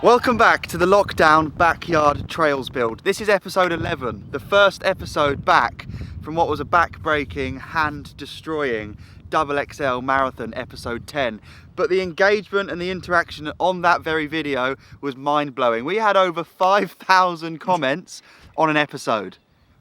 Welcome back to the lockdown backyard trails build. This is episode 11, the first episode back from what was a back-breaking, hand-destroying XXL marathon episode 10. But the engagement and the interaction on that very video was mind-blowing. We had over 5,000 comments on an episode.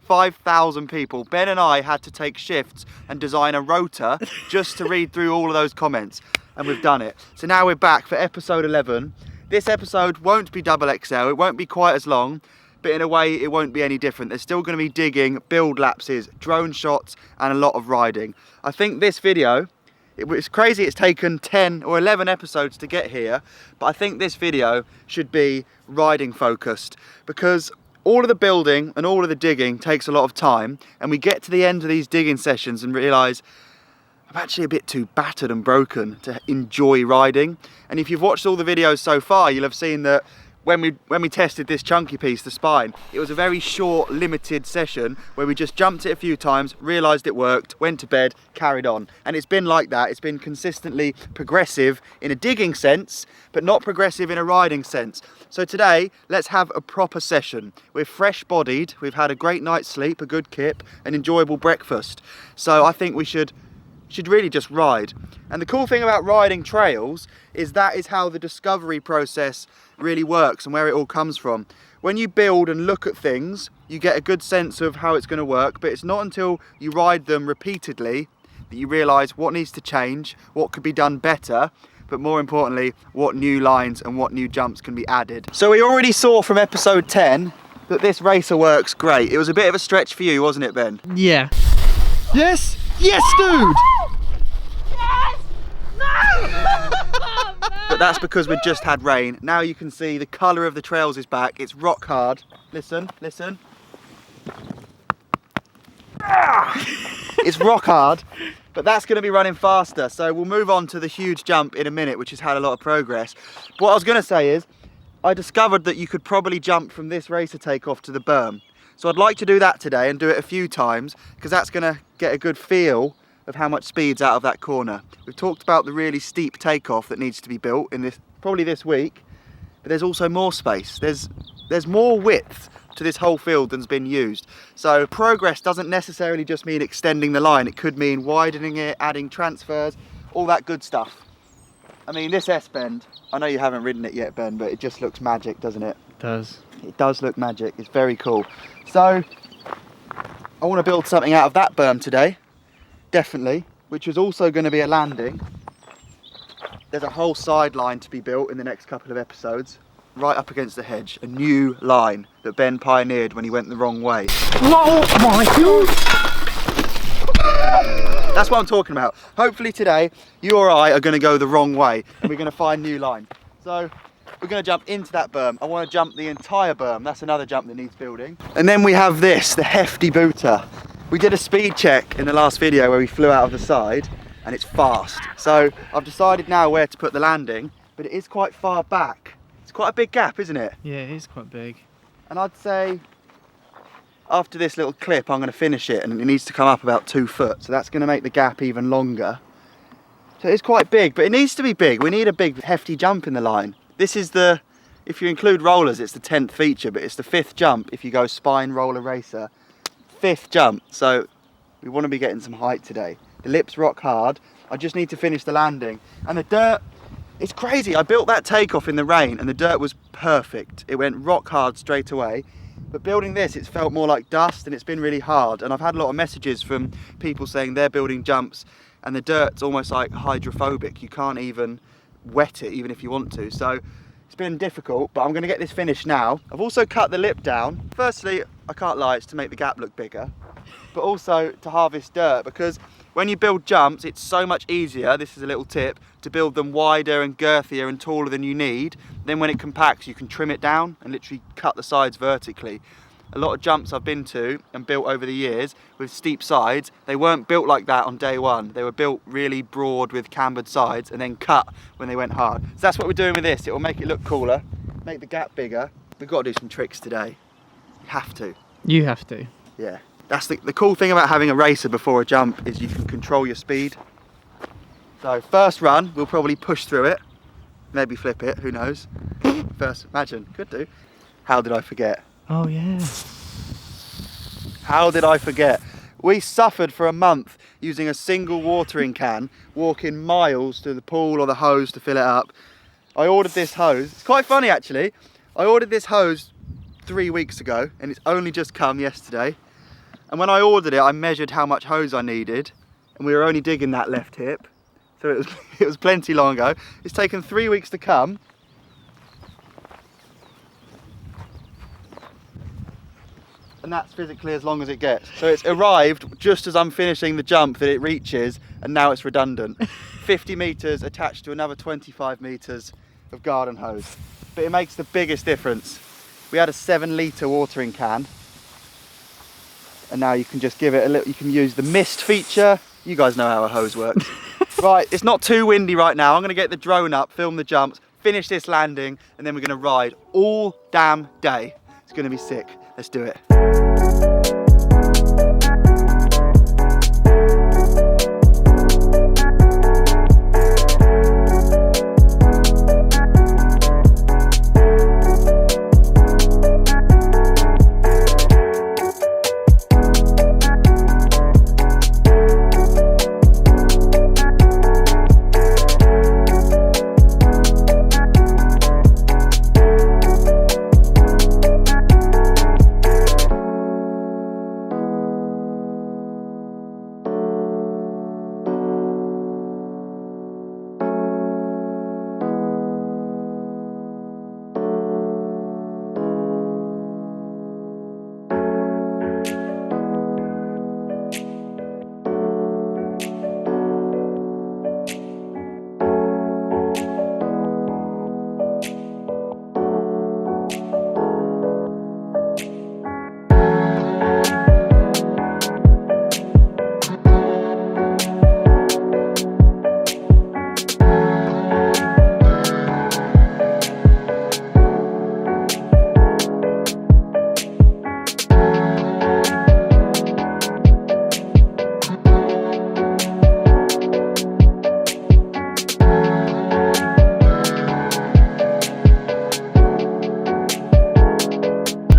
5,000 people. Ben and I had to take shifts and design a rota just to read through all of those comments, and we've done it. So now we're back for episode 11. This episode won't be XXL, it won't be quite as long, but in a way it won't be any different. There's still going to be digging, build lapses, drone shots, and a lot of riding. I think this video, it's crazy it's taken 10 or 11 episodes to get here, but I think this video should be riding focused, because all of the building and all of the digging takes a lot of time, and we get to the end of these digging sessions and realise I'm actually a bit too battered and broken to enjoy riding. And if you've watched all the videos so far, you'll have seen that when we tested this chunky piece, the spine, it was a very short, limited session where we just jumped it a few times, realised it worked, went to bed, carried on. And it's been like that. It's been consistently progressive in a digging sense, but not progressive in a riding sense. So today, let's have a proper session. We're fresh-bodied, we've had a great night's sleep, a good kip, an enjoyable breakfast. So I think we should really just ride. And the cool thing about riding trails is that is how the discovery process really works and where it all comes from. When you build and look at things, you get a good sense of how it's going to work, but it's not until you ride them repeatedly that you realise what needs to change, what could be done better, but more importantly, what new lines and what new jumps can be added. So we already saw from episode 10 that this racer works great. It was a bit of a stretch for you, wasn't it, Ben? Yeah. Yes? Yes, dude! Yes! No! But that's because we just had rain. Now you can see the colour of the trails is back. It's rock hard. Listen, listen. It's rock hard, but that's going to be running faster. So we'll move on to the huge jump in a minute, which has had a lot of progress. But what I was going to say is, I discovered that you could probably jump from this racer takeoff to the berm. So I'd like to do that today and do it a few times, because that's going to get a good feel of how much speed's out of that corner. We've talked about the really steep takeoff that needs to be built in this, probably this week, but there's also more space. There's more width to this whole field than's been used. So progress doesn't necessarily just mean extending the line. It could mean widening it, adding transfers, all that good stuff. I mean, this S-bend, I know you haven't ridden it yet, Ben, but it just looks magic, doesn't it? It does. It does look magic. It's very cool. So I want to build something out of that berm today, definitely, which is also going to be a landing. There's a whole sideline to be built in the next couple of episodes, right up against the hedge, a new line that Ben pioneered when he went the wrong way. Oh my God! That's what I'm talking about. Hopefully today you or I are going to go the wrong way and we're going to find new line. So we're going to jump into that berm. I want to jump the entire berm. That's another jump that needs building. And then we have this, the hefty booter. We did a speed check in the last video where we flew out of the side, and it's fast. So I've decided now where to put the landing, but it is quite far back. It's quite a big gap, isn't it? Yeah, it is quite big. And I'd say after this little clip I'm going to finish it, and it needs to come up about 2 foot. So that's going to make the gap even longer. So it's quite big, but it needs to be big. We need a big hefty jump in the line. This is the, if you include rollers, it's the 10th feature, but it's the 5th jump if you go spine roller racer. 5th jump, so we want to be getting some height today. The lips rock hard. I just need to finish the landing. And the dirt, it's crazy. I built that takeoff in the rain and the dirt was perfect. It went rock hard straight away. But building this, it's felt more like dust and it's been really hard. And I've had a lot of messages from people saying they're building jumps and the dirt's almost like hydrophobic. You can't even wet it even if you want to. So it's been difficult, but I'm going to get this finished now. I've also cut the lip down. Firstly, I can't lie, it's to make the gap look bigger, but also to harvest dirt, because when you build jumps, it's so much easier, this is a little tip, to build them wider and girthier and taller than you need. Then when it compacts, you can trim it down and literally cut the sides vertically. A lot of jumps I've been to and built over the years with steep sides, they weren't built like that on day one. They were built really broad with cambered sides and then cut when they went hard. So that's what we're doing with this. It will make it look cooler, make the gap bigger. We've got to do some tricks today. You have to. You have to. Yeah. That's the cool thing about having a racer before a jump is you can control your speed. So first run, we'll probably push through it. Maybe flip it, who knows. First, imagine, could do. How did I forget? Oh yeah. How did I forget? We suffered for a month using a single watering can, walking miles to the pool or the hose to fill it up. I ordered this hose. It's quite funny actually. I ordered this hose 3 weeks ago and it's only just come yesterday. And when I ordered it, I measured how much hose I needed and we were only digging that left hip. So it was plenty long ago. It's taken 3 weeks to come. And that's physically as long as it gets. So it's arrived just as I'm finishing the jump that it reaches, and now it's redundant. 50 meters attached to another 25 meters of garden hose. But it makes the biggest difference. We had a 7-litre watering can, and now you can just give it a little, you can use the mist feature. You guys know how a hose works. Right, it's not too windy right now. I'm gonna get the drone up, film the jumps, finish this landing, and then we're gonna ride all damn day. It's gonna be sick. Let's do it.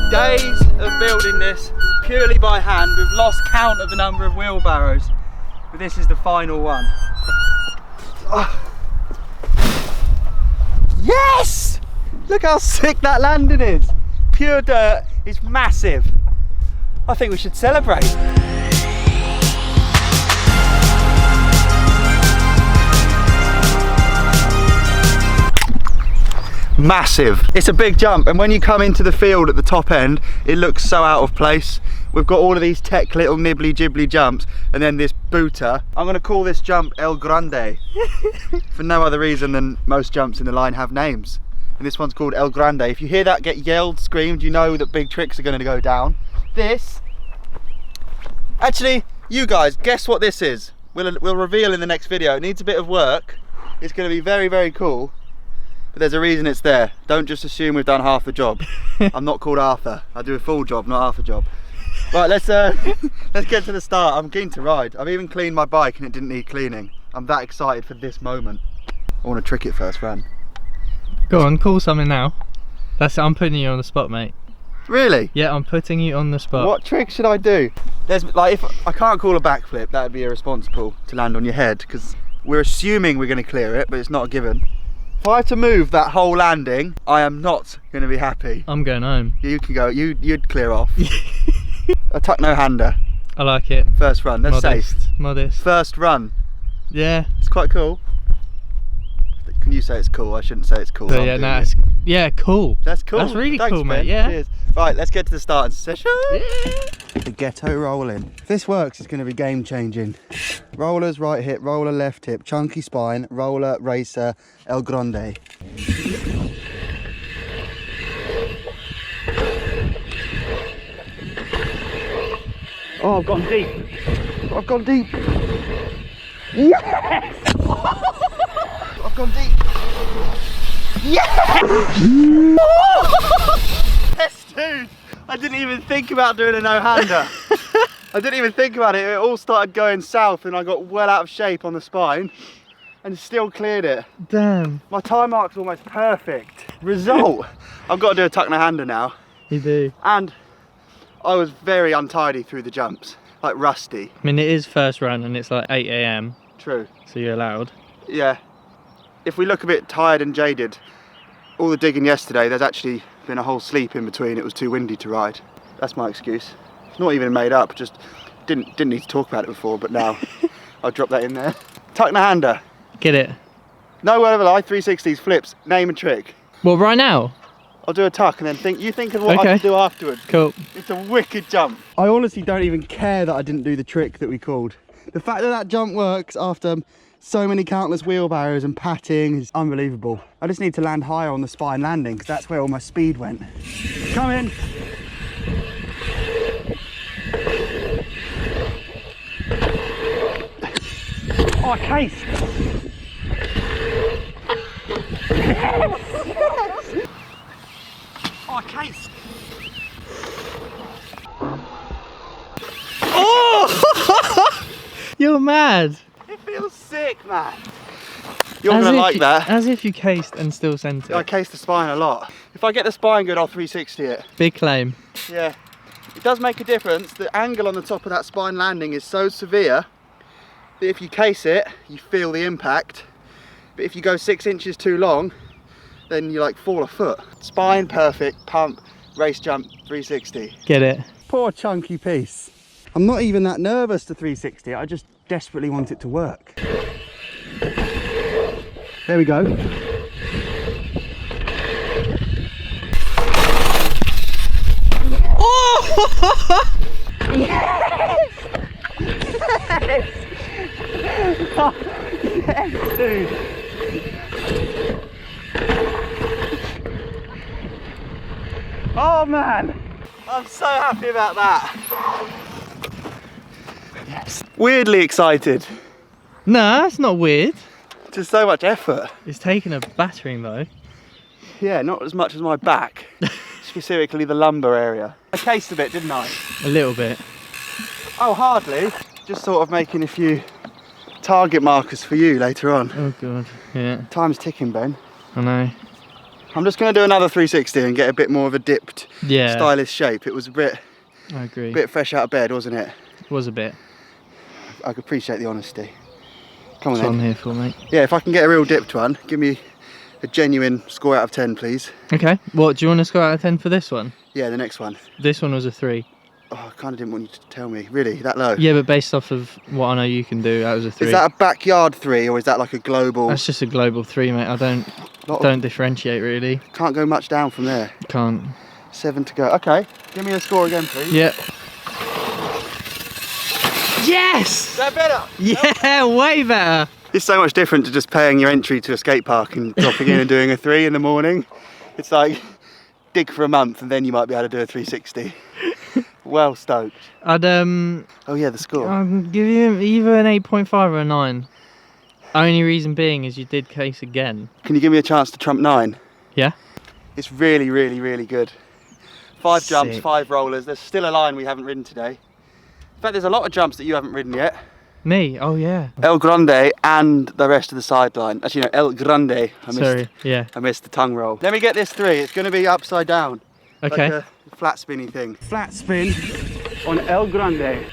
Days of building this purely by hand. We've lost count of the number of wheelbarrows, but this is the final one. Oh. Yes! Look how sick that landing is. Pure dirt, it's massive. I think we should celebrate. Massive. It's a big jump, and when you come into the field at the top end, it looks so out of place. We've got all of these tech little nibbly jibbly jumps, and then this booter. I'm going to call this jump El Grande for no other reason than most jumps in the line have names, and this one's called El Grande. If you hear that get yelled, screamed, you know that big tricks are going to go down. This, actually, you guys, guess what this is? We'll reveal in the next video. It needs a bit of work. It's going to be very, very cool. But there's a reason it's there. Don't just assume we've done half the job. I'm not called Arthur. I do a full job, not half a job. Right, let's get to the start. I'm keen to ride. I've even cleaned my bike and it didn't need cleaning. I'm that excited for this moment. I want to trick it first, Fran. Go on, call something now. That's it, I'm putting you on the spot, mate. Really? Yeah, I'm putting you on the spot. What trick should I do? There's like, if I can't call a backflip, that would be irresponsible to land on your head, because we're assuming we're going to clear it, but it's not a given. If I had to move that whole landing, I am not going to be happy. I'm going home. You can go, you'd clear off. A tuck no hander. I like it. First run, that's safe. Modest. First run. Yeah. It's quite cool. Can you say it's cool? I shouldn't say it's cool. But yeah, no, yeah, cool. That's cool. That's really Thanks, cool, Ben. mate. Yeah. Cheers. Right, let's get to the starting session. Yeah. The ghetto rolling. If this works, it's going to be game changing. Rollers, right hip, roller, left hip, chunky spine, roller, racer, El Grande. Oh, I've gone deep. I've gone deep. Yes! I've gone deep. Yes! Yes, dude! I didn't even think about doing a no-hander. I didn't even think about it. It all started going south and I got well out of shape on the spine. and still cleared it. Damn. My time mark's almost perfect. Result, I've got to do a tuck and a hander now. You do. And I was very untidy through the jumps, like rusty. I mean, it is first run and it's like 8 AM, True. so you're allowed. Yeah. If we look a bit tired and jaded, all the digging yesterday, there's actually been a whole sleep in between. It was too windy to ride. That's my excuse. It's not even made up, just didn't need to talk about it before, but now I'll drop that in there. Tuck and a hander. Get it? No word of a lie, 360s, flips, name and trick. Well, right now? I'll do a tuck and then you think of what I Okay. can do afterwards. Cool. It's a wicked jump. I honestly don't even care that I didn't do the trick that we called. The fact that that jump works after so many countless wheelbarrows and patting is unbelievable. I just need to land higher on the spine landing because that's where all my speed went. Come in. Oh, I cased. Yes. Oh, I cased. Oh! You're mad. It feels sick, man. You're gonna like that. As if you cased and still sent it. I case the spine a lot. If I get the spine good, I'll 360 it. Big claim. Yeah. It does make a difference. The angle on the top of that spine landing is so severe that if you case it, you feel the impact. But if you go 6 inches too long, then you like fall a foot. Spine perfect, pump, race jump, 360. Get it? Poor chunky piece. I'm not even that nervous to 360, I just desperately want it to work. There we go. Oh! Yes! Yes! Oh, yes, dude! Oh man! I'm so happy about that! Yes. Weirdly excited. Nah, it's not weird. Just so much effort. It's taken a battering though. Yeah, not as much as my back. Specifically the lumbar area. I cased a bit, didn't I? A little bit. Oh, hardly. Just sort of making a few target markers for you later on. Oh god, yeah. Time's ticking, Ben. I know. I'm just going to do another 360 and get a bit more of a dipped, Yeah. stylish shape. It was a bit I agree. fresh out of bed, wasn't it? It was a bit. I could appreciate the honesty. Come on That's what I'm then. here for, mate. Yeah, if I can get a real dipped one, give me a genuine score out of 10, please. Okay. What, do you want to score out of 10 for this one? Yeah, the next one. This one was a 3. Oh, I kind of didn't want you to tell me. Really? That low? Yeah, but based off of what I know you can do, that was a 3. Is that a backyard 3 or is that like a global? That's just a global 3, mate. I don't differentiate really. Can't go much down from there. Can't. 7 to go. Okay, give me a score again, please. Yep. Yes! Is that better? Yeah, way better. It's so much different to just paying your entry to a skate park and dropping in and doing a 3 in the morning. It's like dig for a month and then you might be able to do a 360. Well stoked. I'd Oh yeah, the score. give you either an 8.5 or a 9. Only reason being is you did case again. Can you give me a chance to trump 9? Yeah? It's really, really, really good. 5 jumps, Sick. 5 rollers. There's still a line we haven't ridden today. In fact, there's a lot of jumps that you haven't ridden yet. Me? Oh yeah. El Grande and the rest of the sideline. Actually, no, El Grande. Sorry, yeah. I missed the tongue roll. Let me get this 3. It's going to be upside down. Okay. Like a flat spinny thing. Flat spin on El Grande.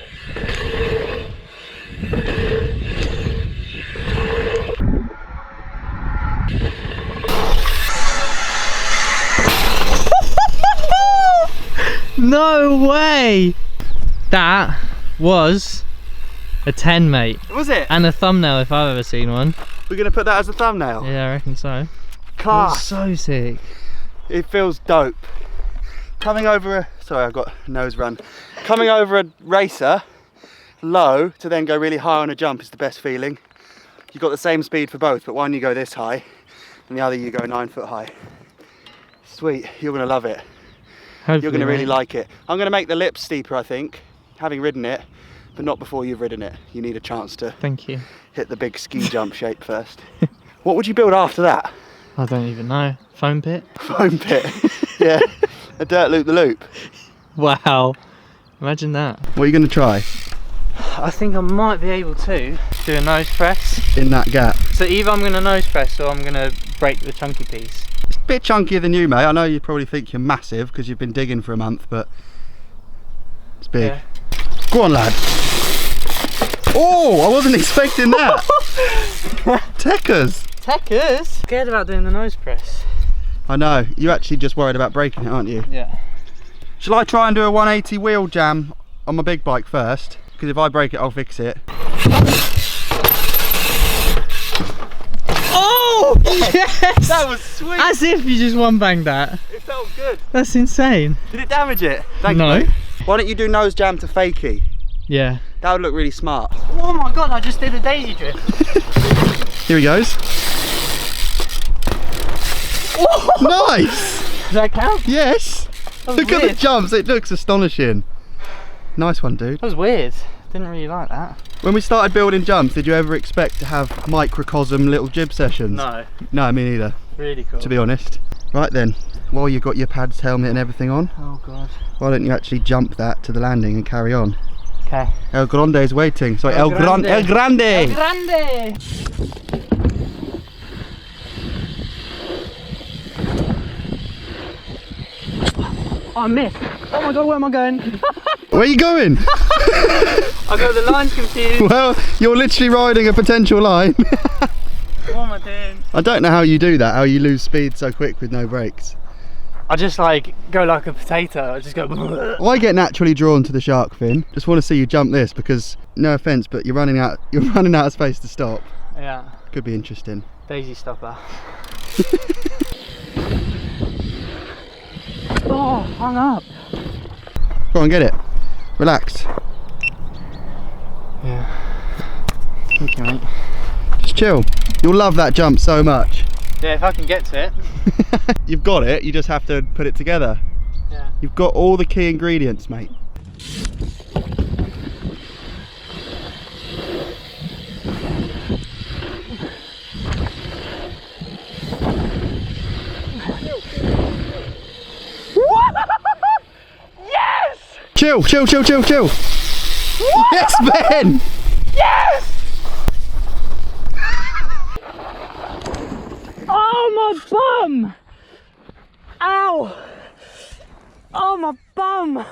No way! That was a 10, mate. Was it? And a thumbnail if I've ever seen one. We're going to put that as a thumbnail. Yeah, I reckon so. Class. So sick. It feels dope. Coming over a, sorry, I've got a nose run. Coming over a racer low to then go really high on a jump is the best feeling. You've got the same speed for both, but one you go this high and the other you go 9 foot high. Sweet, you're gonna love it. Hopefully, You're gonna really mate. like it. I'm gonna make the lips steeper, I think, having ridden it, but not before you've ridden it. You need a chance to Thank you. hit the big ski jump shape first. What would you build after that? I don't even know. Foam pit? Foam pit. Yeah, a dirt loop the loop. Wow. Imagine that. What are you gonna try? I think I might be able to do a nose press. In that gap. So either I'm gonna nose press or I'm gonna break the chunky piece. It's a bit chunkier than you, mate. I know you probably think you're massive because you've been digging for a month, but it's big. Yeah. Go on, lad. Oh, I wasn't expecting that. Techers. Techers? Scared about doing the nose press. I know. You're actually just worried about breaking it, aren't you? Yeah. Shall I try and do a 180 wheel jam on my big bike first? Because if I break it, I'll fix it. Oh! Yes! That was sweet. As if you just one banged that. It felt good. That's insane. Did it damage it? Thank No. you. Why don't you do nose jam to fakie? Yeah. That would look really smart. Oh my god, I just did a daisy drift. Here he goes. Nice! Does that count? Yes! That was Look at weird. the jumps, it looks astonishing. Nice one, dude. That was weird. Didn't really like that. When we started building jumps, did you ever expect to have microcosm little jib sessions? No. No, me neither, Really cool. to be honest. Right then, while you've got your pads, helmet and everything on, Oh god. why don't you actually jump that to the landing and carry on? Okay. El Grande is waiting. Sorry, El Grande. El Grande! El Grande! Oh, I missed. Oh my god, where am I going? Where are you going? I got the lines confused. Well, you're literally riding a potential line. What am I doing? I don't know how you do that, how you lose speed so quick with no brakes. I just like go like a potato. I just go. I get naturally drawn to the shark fin. Just want to see you jump this because, no offence, but you're running out of space to stop. Yeah. Could be interesting. Daisy stopper. Oh, hung up. Go on, get it. Relax. Yeah. Thank you, mate. Just chill. You'll love that jump so much. Yeah, if I can get to it. You've got it, you just have to put it together. Yeah. You've got all the key ingredients, mate. Yes! Chill, chill, chill, chill, chill. Yes, Ben! Yes! Oh my bum! Ow! Oh my bum!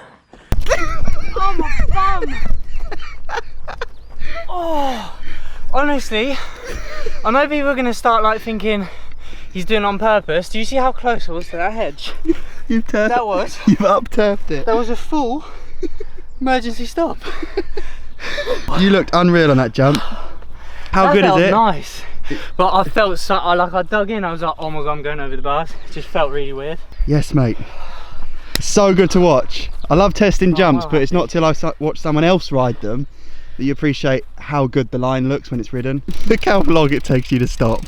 Oh my bum! Oh, honestly, I know people are gonna start like thinking he's doing it on purpose. Do you see how close I was to that hedge? You've turfed. That was. You've up-turfed it. That was a full emergency stop. You looked unreal on that jump. How That good felt is it? Nice. But I felt so, I dug in, I was like, oh my god, I'm going over the bars. It just felt really weird. Yes, mate. It's so good to watch. I love testing jumps, but it's not till I watch someone else ride them that you appreciate how good the line looks when it's ridden. Look how long it takes you to stop.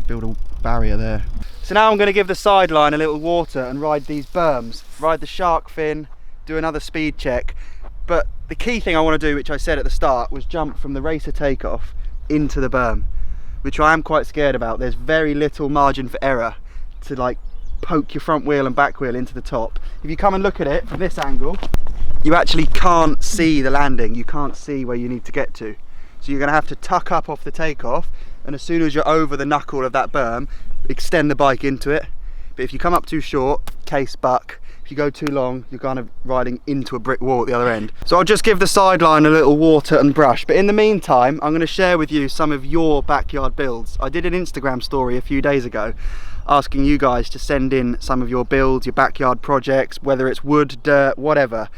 Build a barrier there. So now I'm going to give the sideline a little water and ride these berms. Ride the shark fin, do another speed check. But the key thing I want to do, which I said at the start, was jump from the racer takeoff into the berm, which I am quite scared about. There's very little margin for error to like poke your front wheel and back wheel into the top. If you come and look at it from this angle, you actually can't see the landing. You can't see where you need to get to. So you're going to have to tuck up off the takeoff, and as soon as you're over the knuckle of that berm, extend the bike into it. But if you come up too short, case buck. If you go too long, you're kind of riding into a brick wall at the other end. So I'll just give the sideline a little water and brush. But in the meantime, I'm going to share with you some of your backyard builds. I did an Instagram story a few days ago asking you guys to send in some of your builds, your backyard projects, whether it's wood, dirt, whatever.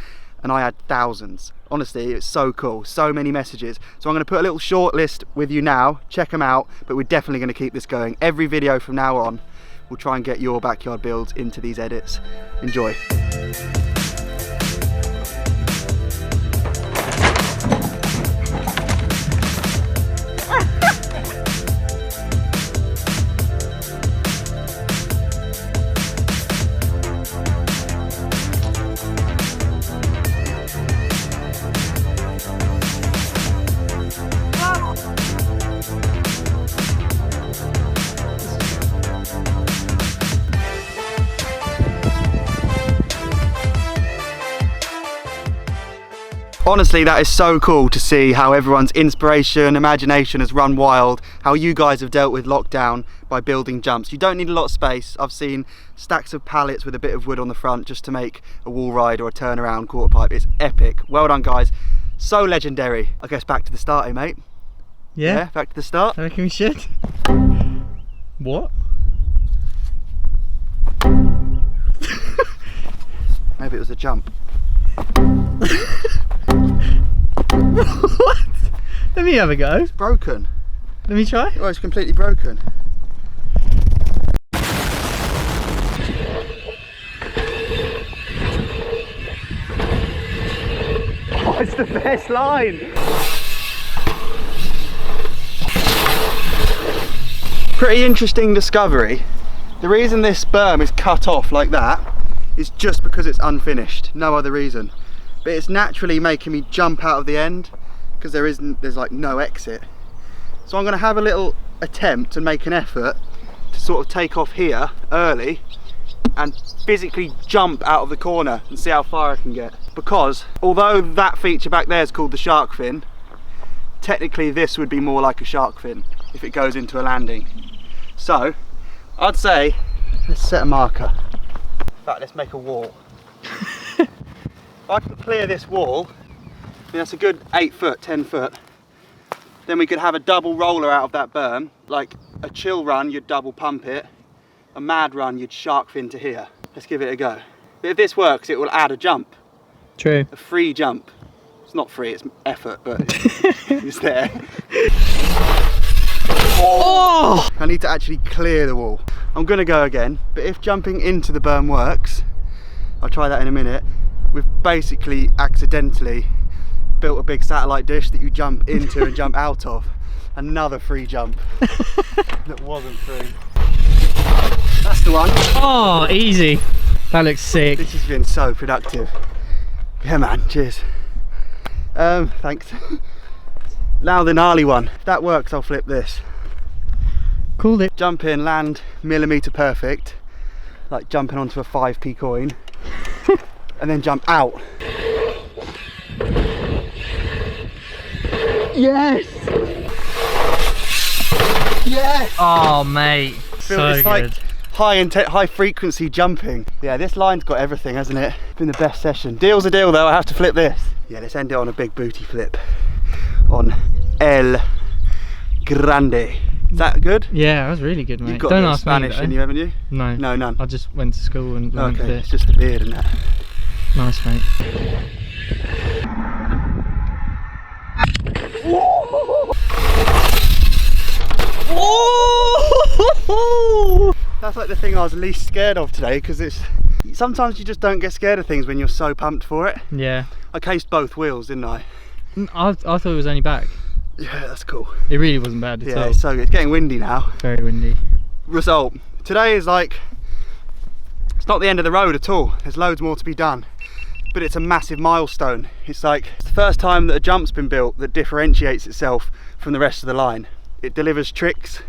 And I had thousands. Honestly, it's so cool, so many messages. So I'm going to put a little short list with you now, check them out, but we're definitely going to keep this going. Every video from now on, we'll try and get your backyard builds into these edits. Enjoy. Honestly, that is so cool to see how everyone's inspiration, imagination has run wild, how you guys have dealt with lockdown by building jumps. You don't need a lot of space. I've seen stacks of pallets with a bit of wood on the front just to make a wall ride or a turnaround quarter pipe. It's epic. Well done, guys. So legendary. I guess back to the start, eh, mate? Yeah, back to the start. I reckon we should. What? Maybe it was a jump. What? Let me have a go. It's broken. Let me try. Oh, it's completely broken. Oh, it's the best line. Pretty interesting discovery. The reason this berm is cut off like that is just because it's unfinished, no other reason. But it's naturally making me jump out of the end because there's like no exit. So I'm going to have a little attempt and make an effort to sort of take off here early and physically jump out of the corner and see how far I can get. Because although that feature back there is called the shark fin, technically this would be more like a shark fin if it goes into a landing. So I'd say let's set a marker. In fact, let's make a wall. If I can clear this wall, I mean, that's a good 8 foot, 10 foot. Then we could have a double roller out of that berm. Like a chill run, you'd double pump it. A mad run, you'd shark fin to here. Let's give it a go. But if this works, it will add a jump. True. A free jump. It's not free, it's effort, but it's there. Oh! I need to actually clear the wall. I'm gonna go again, but if jumping into the berm works, I'll try that in a minute. We've basically accidentally built a big satellite dish that you jump into and jump out of. Another free jump that wasn't free. That's the one. Oh, easy. That looks sick. This has been so productive. Yeah, man, cheers. Thanks. Now the gnarly one. If that works, I'll flip this. Called it. Jump in, land millimetre perfect, like jumping onto a 5p coin, and then jump out. Yes! Yes! Oh, mate. So It's good. like high frequency jumping. Yeah, this line's got everything, hasn't it? It's been the best session. Deal's a deal though, I have to flip this. Yeah, let's end it on a big booty flip on El Grande. Is that good? Yeah, that was really good, mate. You've got Don't a bit of ask Spanish me, in you, haven't you? No. No, none. I just went to school and learned a Okay, bit. it's just the beard and that. Nice, mate. Oh! That's like the thing I was least scared of today, because it's sometimes you just don't get scared of things when you're so pumped for it. Yeah. I cased both wheels, didn't I? I thought it was only back. Yeah, that's cool. It really wasn't bad at Yeah, all. it's so good. It's getting windy now. Very windy. Result. Today is like, it's not the end of the road at all. There's loads more to be done. But it's a massive milestone. It's like, it's the first time that a jump's been built that differentiates itself from the rest of the line. It delivers tricks,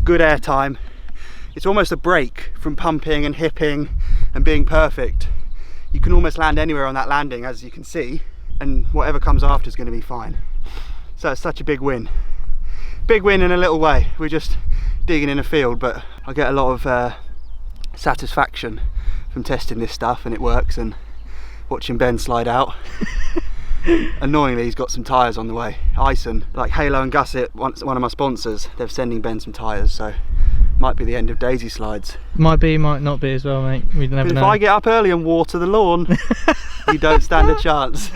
good air time. It's almost a break from pumping and hipping and being perfect. You can almost land anywhere on that landing, as you can see, and whatever comes after is going to be fine. So it's such a big win. Big win in a little way. We're just digging in a field, but I get a lot of satisfaction from testing this stuff, and it works, and watching Ben slide out. Annoyingly, he's got some tyres on the way. Ison, like Halo and Gusset, one of my sponsors, they're sending Ben some tyres, so might be the end of daisy slides. Might be, might not be as well, mate. We never But know. if I get up early and water the lawn, you don't stand a chance.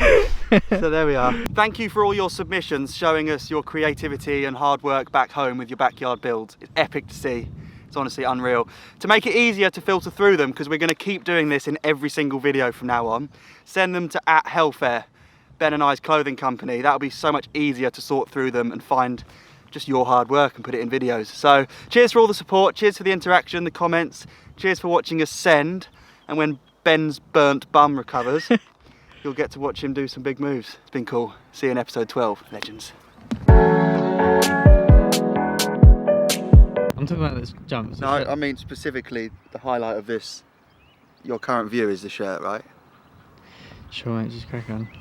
So there we are. Thank you for all your submissions, showing us your creativity and hard work back home with your backyard builds. It's epic to see. It's honestly unreal. To make it easier to filter through them, because we're going to keep doing this in every single video from now on, send them to @Hellfair, Ben and I's clothing company. That'll be so much easier to sort through them and find just your hard work and put it in videos. So cheers for all the support, cheers for the interaction, the comments, cheers for watching us send, and when Ben's burnt bum recovers, you'll get to watch him do some big moves. It's been cool. See you in episode 12, legends. I'm talking about this jump. No, I mean specifically the highlight of this, your current view is the shirt, right? Sure, mate, just crack on. Okay.